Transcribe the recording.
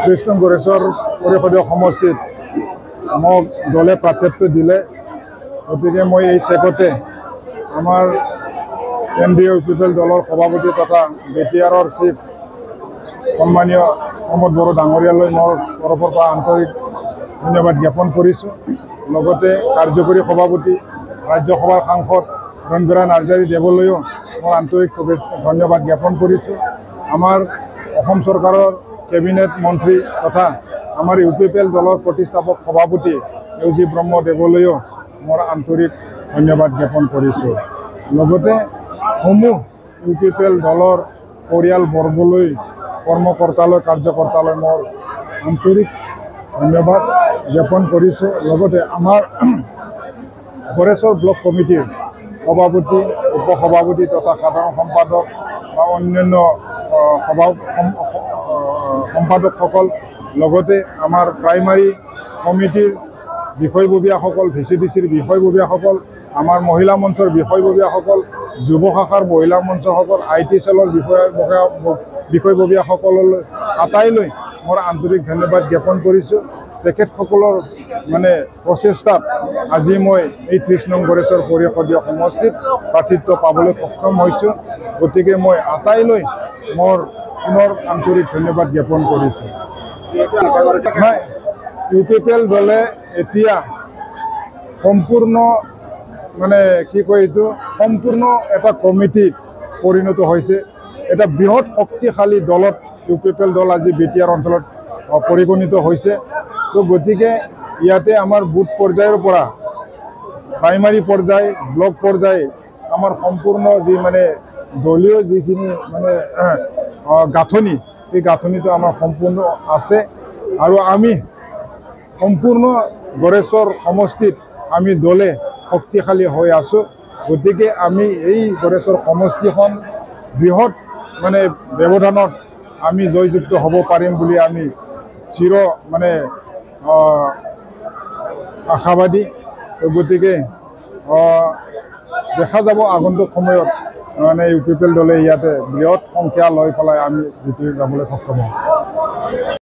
কৃষ্ণ গড়েশ্বৰ পৰিষদীয় সমষ্টিত মোক দলে প্ৰাৰ্থিত্ব দিলে। গতিকে মই এই চেগতে আমাৰ কেন্দ্ৰীয় ইউপিপিএল দলৰ সভাপতি তথা বিটিআৰৰ চিফ সন্মানীয় প্ৰমোদ বড়ো ডাঙৰীয়ালৈ মোৰ তৰফৰ পৰা আন্তৰিক ধন্যবাদ জ্ঞাপন কৰিছোঁ। লগতে কাৰ্যকৰী সভাপতি ৰাজ্যসভাৰ সাংসদ ৰঞ্জনা নাৰ্জাৰী দেৱলৈও মই আন্তৰিক ধন্যবাদ জ্ঞাপন কৰিছোঁ। আমাৰ অসম চৰকাৰৰ কেবিনেট মন্ত্ৰী তথা আমাৰ ইউপিপিএল দলৰ প্ৰতিষ্ঠাপক সভাপতি এউজি ব্ৰহ্ম দেৱলৈও মোৰ আন্তৰিক ধন্যবাদ জ্ঞাপন কৰিছোঁ। লগতে সমূহ ইউপিপিএল দলৰ পৰিয়ালবৰ্গলৈ কৰ্মকৰ্তালৈ কাৰ্যকৰ্তালৈ মোৰ আন্তৰিক ধন্যবাদ জ্ঞাপন কৰিছোঁ। লগতে আমাৰ গড়েশ্বৰ ব্লক কমিটিৰ সভাপতি উপসভাপতি তথা সাধাৰণ সম্পাদক বা অন্যান্য সম্পাদকসকল, লগতে আমাৰ প্ৰাইমাৰী কমিটিৰ বিষয়ববীয়াসকল, ভিচিডিচিৰ বিষয়ববীয়াসকল, আমাৰ মহিলা মঞ্চৰ বিষয়ববীয়াসকল, যুৱ শাখাৰ মহিলা মঞ্চসকল, IT চেলৰ বিষয়ববীয়াসকললৈ আটাইলৈ মোৰ আন্তৰিক ধন্যবাদ জ্ঞাপন কৰিছোঁ। তেখেতসকলৰ প্ৰচেষ্টাত আজি মই এই 30 নং গড়েশ্বৰ পৰিষদীয় সমষ্টিত প্ৰাৰ্থিত্ব পাবলৈ সক্ষম হৈছোঁ। গতিকে মই আটাইলৈ মোৰ পুনৰ আন্তৰিক ধন্যবাদ জ্ঞাপন কৰিছোঁ। ইউপিপিএল দলে এতিয়া সম্পূৰ্ণ সম্পূৰ্ণ এটা কমিটিত পৰিণত হৈছে। এটা বৃহৎ শক্তিশালী দলত ইউপিপিএল দল আজি বিটিআৰ অঞ্চলত পৰিগণিত হৈছে। তো গতিকে ইয়াতে আমাৰ বুথ পৰ্যায়ৰ পৰা প্ৰাইমাৰী পৰ্যায়, ব্লক পৰ্যায় আমাৰ সম্পূৰ্ণ যি দলীয় যিখিনি গাঁথনি, এই গাঁথনিটো আমাৰ সম্পূৰ্ণ আছে। আৰু আমি সম্পূৰ্ণ গড়েশ্বৰ সমষ্টিত আমি দলে শক্তিশালী হৈ আছোঁ। গতিকে আমি এই গড়েশ্বৰ সমষ্টিখন বৃহৎ ব্যৱধানত আমি জয়যুক্ত হ'ব পাৰিম বুলি আমি চিৰ আশাবাদী। গতিকে দেখা যাব আগন্তুক সময়ত ইউপিপিএল দলে ইয়াতে বৃহৎ সংখ্যা লৈ পেলাই আমি জিতি যাবলৈ সক্ষম হ'ম।